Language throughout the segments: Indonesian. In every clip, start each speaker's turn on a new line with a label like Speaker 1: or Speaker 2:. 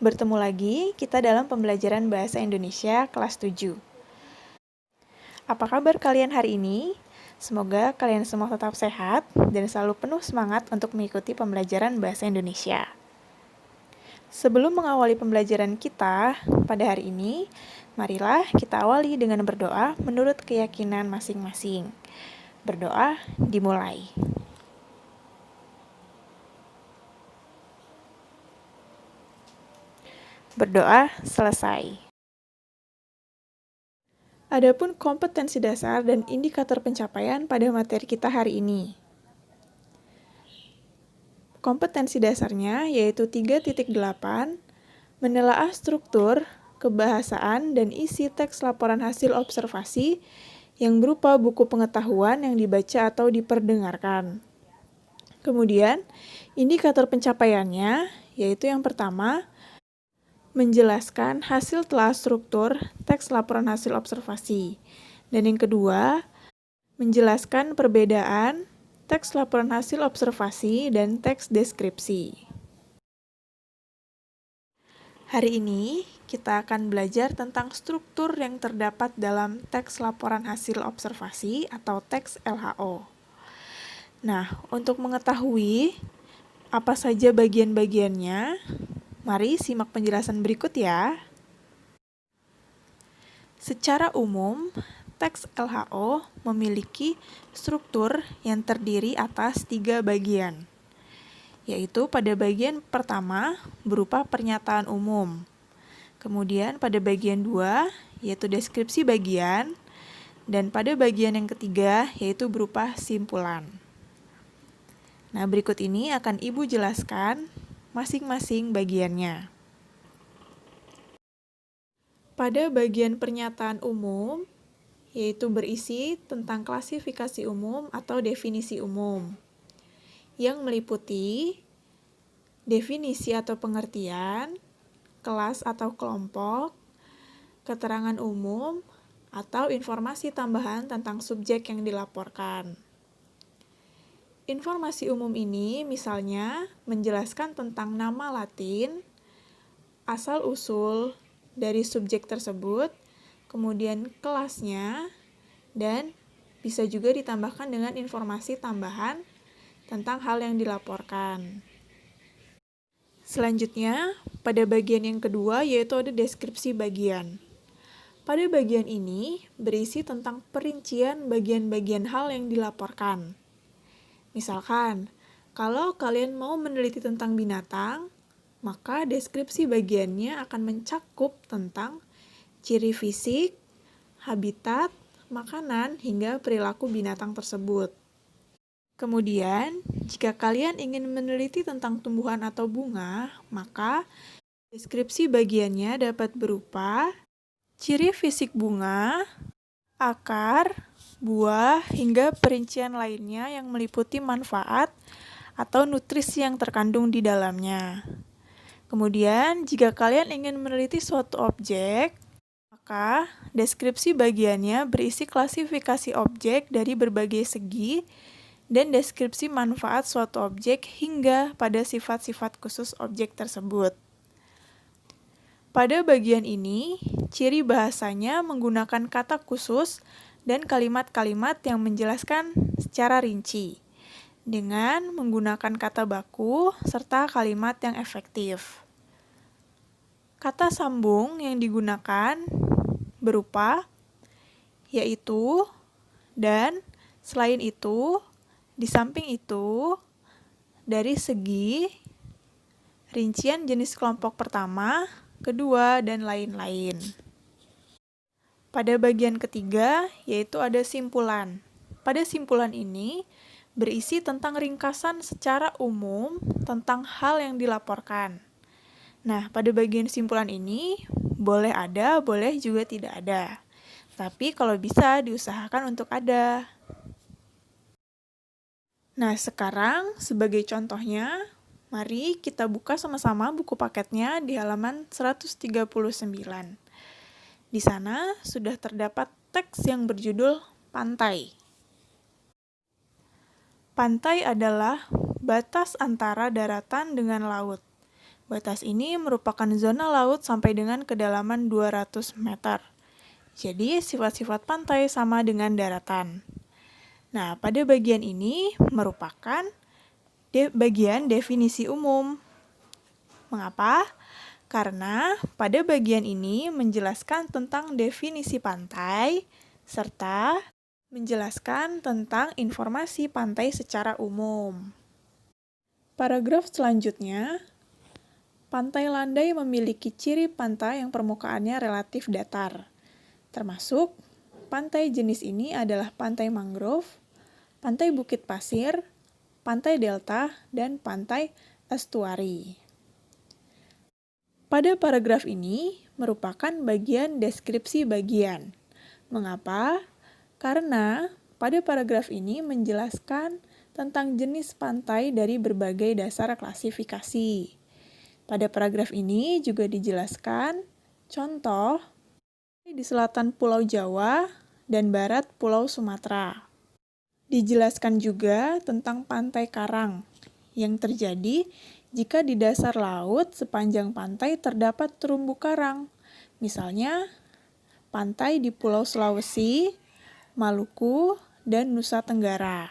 Speaker 1: Bertemu lagi kita dalam pembelajaran Bahasa Indonesia kelas 7. Apa kabar kalian hari ini? Semoga kalian semua tetap sehat dan selalu penuh semangat untuk mengikuti pembelajaran Bahasa Indonesia. Sebelum mengawali pembelajaran kita pada hari ini, marilah kita awali dengan berdoa menurut keyakinan masing-masing. Berdoa dimulai. Berdoa selesai. Adapun kompetensi dasar dan indikator pencapaian pada materi kita hari ini. Kompetensi dasarnya yaitu 3.8, menelaah struktur, kebahasaan, dan isi teks laporan hasil observasi yang berupa buku pengetahuan yang dibaca atau diperdengarkan. Kemudian, indikator pencapaiannya yaitu yang pertama, menjelaskan hasil telah struktur teks laporan hasil observasi. Dan yang kedua, menjelaskan perbedaan teks laporan hasil observasi dan teks deskripsi. Hari ini, kita akan belajar tentang struktur yang terdapat dalam teks laporan hasil observasi atau teks LHO. Nah, untuk mengetahui apa saja bagian-bagiannya, mari simak penjelasan berikut ya. Secara umum, teks LHO memiliki struktur yang terdiri atas 3 bagian, yaitu pada bagian pertama berupa pernyataan umum. Kemudian pada bagian 2 yaitu deskripsi bagian, dan pada bagian yang ketiga yaitu berupa simpulan. Nah, berikut ini akan Ibu jelaskan masing-masing bagiannya. Pada bagian pernyataan umum, yaitu berisi tentang klasifikasi umum atau definisi umum, yang meliputi definisi atau pengertian, kelas atau kelompok, keterangan umum, atau informasi tambahan tentang subjek yang dilaporkan. Informasi umum ini misalnya menjelaskan tentang nama Latin, asal-usul dari subjek tersebut, kemudian kelasnya, dan bisa juga ditambahkan dengan informasi tambahan tentang hal yang dilaporkan. Selanjutnya, pada bagian yang kedua yaitu ada deskripsi bagian. Pada bagian ini berisi tentang perincian bagian-bagian hal yang dilaporkan. Misalkan, kalau kalian mau meneliti tentang binatang, maka deskripsi bagiannya akan mencakup tentang ciri fisik, habitat, makanan, hingga perilaku binatang tersebut. Kemudian, jika kalian ingin meneliti tentang tumbuhan atau bunga, maka deskripsi bagiannya dapat berupa ciri fisik bunga, akar, buah, hingga perincian lainnya yang meliputi manfaat atau nutrisi yang terkandung di dalamnya. Kemudian, jika kalian ingin meneliti suatu objek, maka deskripsi bagiannya berisi klasifikasi objek dari berbagai segi dan deskripsi manfaat suatu objek hingga pada sifat-sifat khusus objek tersebut. Pada bagian ini, ciri bahasanya menggunakan kata khusus dan kalimat-kalimat yang menjelaskan secara rinci, dengan menggunakan kata baku serta kalimat yang efektif. Kata sambung yang digunakan berupa yaitu, dan, selain itu, di samping itu, dari segi, rincian jenis kelompok pertama, kedua, dan lain-lain. Pada bagian ketiga, yaitu ada simpulan. Pada simpulan ini, berisi tentang ringkasan secara umum tentang hal yang dilaporkan. Nah, pada bagian simpulan ini, boleh ada, boleh juga tidak ada. Tapi kalau bisa, diusahakan untuk ada. Nah, sekarang sebagai contohnya, mari kita buka sama-sama buku paketnya di halaman 139. Di sana sudah terdapat teks yang berjudul Pantai. Pantai adalah batas antara daratan dengan laut. Batas ini merupakan zona laut sampai dengan kedalaman 200 meter. Jadi, sifat-sifat pantai sama dengan daratan. Nah, pada bagian ini merupakan bagian definisi umum. Mengapa? Karena pada bagian ini menjelaskan tentang definisi pantai, serta menjelaskan tentang informasi pantai secara umum. Paragraf selanjutnya, pantai landai memiliki ciri pantai yang permukaannya relatif datar, termasuk pantai jenis ini adalah pantai mangrove, pantai bukit pasir, pantai delta, dan pantai estuari. Pada paragraf ini merupakan bagian deskripsi bagian. Mengapa? Karena pada paragraf ini menjelaskan tentang jenis pantai dari berbagai dasar klasifikasi. Pada paragraf ini juga dijelaskan contoh di selatan Pulau Jawa dan barat Pulau Sumatera. Dijelaskan juga tentang pantai karang yang terjadi jika di dasar laut sepanjang pantai terdapat terumbu karang. Misalnya, pantai di Pulau Sulawesi, Maluku, dan Nusa Tenggara.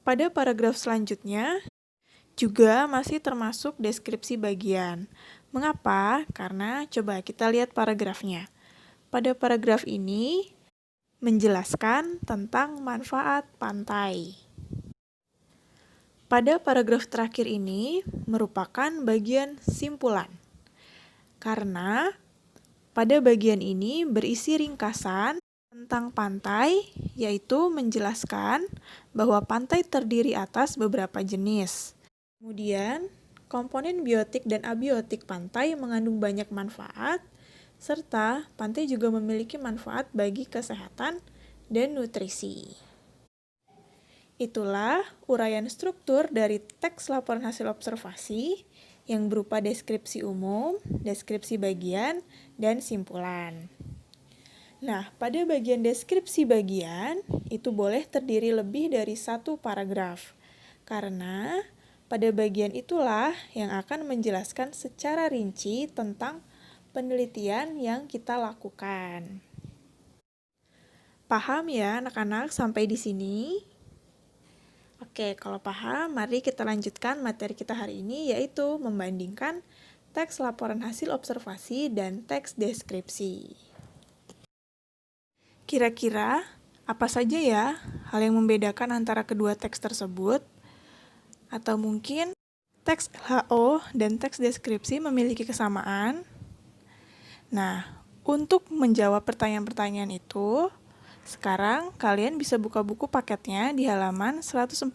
Speaker 1: Pada paragraf selanjutnya, juga masih termasuk deskripsi bagian. Mengapa? Karena coba kita lihat paragrafnya. Pada paragraf ini, menjelaskan tentang manfaat pantai. Pada paragraf terakhir ini merupakan bagian simpulan. Karena pada bagian ini berisi ringkasan tentang pantai, yaitu menjelaskan bahwa pantai terdiri atas beberapa jenis. Kemudian, komponen biotik dan abiotik pantai mengandung banyak manfaat, serta pantai juga memiliki manfaat bagi kesehatan dan nutrisi. Itulah uraian struktur dari teks laporan hasil observasi yang berupa deskripsi umum, deskripsi bagian, dan simpulan. Nah, pada bagian deskripsi bagian, itu boleh terdiri lebih dari satu paragraf. Karena pada bagian itulah yang akan menjelaskan secara rinci tentang penelitian yang kita lakukan. Paham ya anak-anak sampai di sini? Oke, kalau paham, mari kita lanjutkan materi kita hari ini, yaitu membandingkan teks laporan hasil observasi dan teks deskripsi. Kira-kira apa saja ya hal yang membedakan antara kedua teks tersebut? Atau mungkin teks LHO dan teks deskripsi memiliki kesamaan? Nah, untuk menjawab pertanyaan-pertanyaan itu, sekarang kalian bisa buka buku paketnya di halaman 144.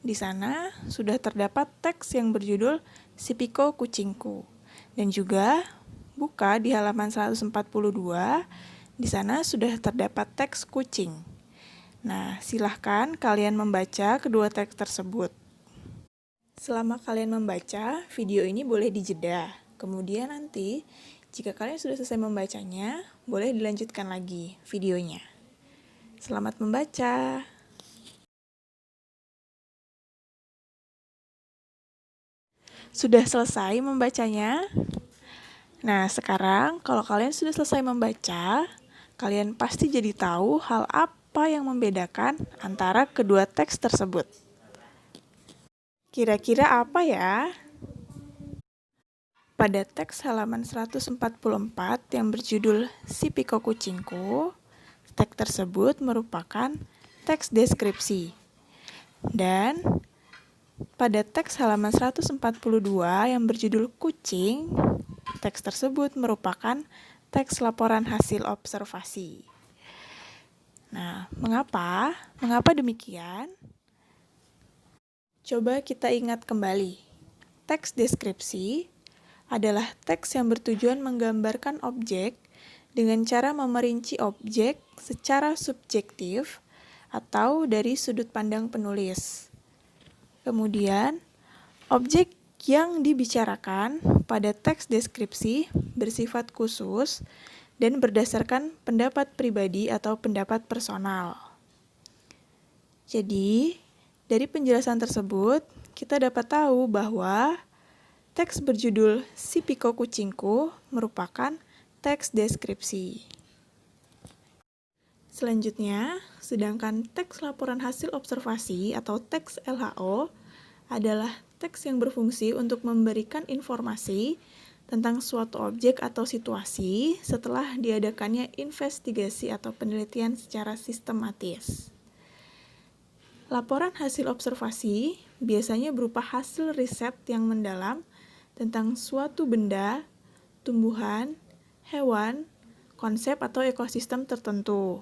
Speaker 1: Di sana sudah terdapat teks yang berjudul Si Piko Kucingku. Dan juga buka di halaman 142, di sana sudah terdapat teks kucing. Nah, silahkan kalian membaca kedua teks tersebut. Selama kalian membaca, video ini boleh dijeda. Kemudian nanti, jika kalian sudah selesai membacanya, boleh dilanjutkan lagi videonya. Selamat membaca! Sudah selesai membacanya? Nah, sekarang kalau kalian sudah selesai membaca, kalian pasti jadi tahu hal apa yang membedakan antara kedua teks tersebut. Kira-kira apa ya? Pada teks halaman 144 yang berjudul Si Piko Kucingku, teks tersebut merupakan teks deskripsi. Dan pada teks halaman 142 yang berjudul Kucing, teks tersebut merupakan teks laporan hasil observasi. Nah, mengapa? Mengapa demikian? Coba kita ingat kembali. Teks deskripsi adalah teks yang bertujuan menggambarkan objek dengan cara memerinci objek secara subjektif atau dari sudut pandang penulis. Kemudian, objek yang dibicarakan pada teks deskripsi bersifat khusus dan berdasarkan pendapat pribadi atau pendapat personal. Jadi, dari penjelasan tersebut, kita dapat tahu bahwa Teks berjudul Si Piko Kucingku merupakan teks deskripsi. Selanjutnya, sedangkan teks laporan hasil observasi atau teks LHO adalah teks yang berfungsi untuk memberikan informasi tentang suatu objek atau situasi setelah diadakannya investigasi atau penelitian secara sistematis. Laporan hasil observasi biasanya berupa hasil riset yang mendalam tentang suatu benda, tumbuhan, hewan, konsep atau ekosistem tertentu.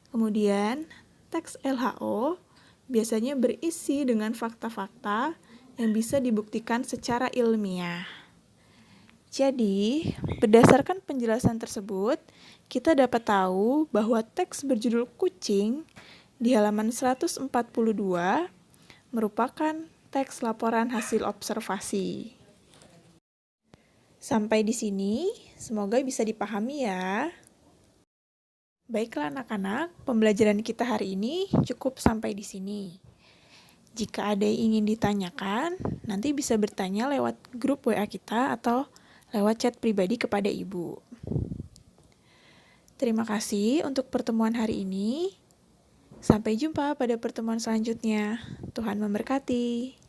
Speaker 1: Kemudian, teks LHO biasanya berisi dengan fakta-fakta yang bisa dibuktikan secara ilmiah. Jadi, berdasarkan penjelasan tersebut, kita dapat tahu bahwa teks berjudul Kucing di halaman 142 merupakan teks laporan hasil observasi. Sampai di sini, semoga bisa dipahami ya. Baiklah anak-anak, pembelajaran kita hari ini cukup sampai di sini. Jika ada yang ingin ditanyakan, nanti bisa bertanya lewat grup WA kita atau lewat chat pribadi kepada Ibu. Terima kasih untuk pertemuan hari ini. Sampai jumpa pada pertemuan selanjutnya. Tuhan memberkati.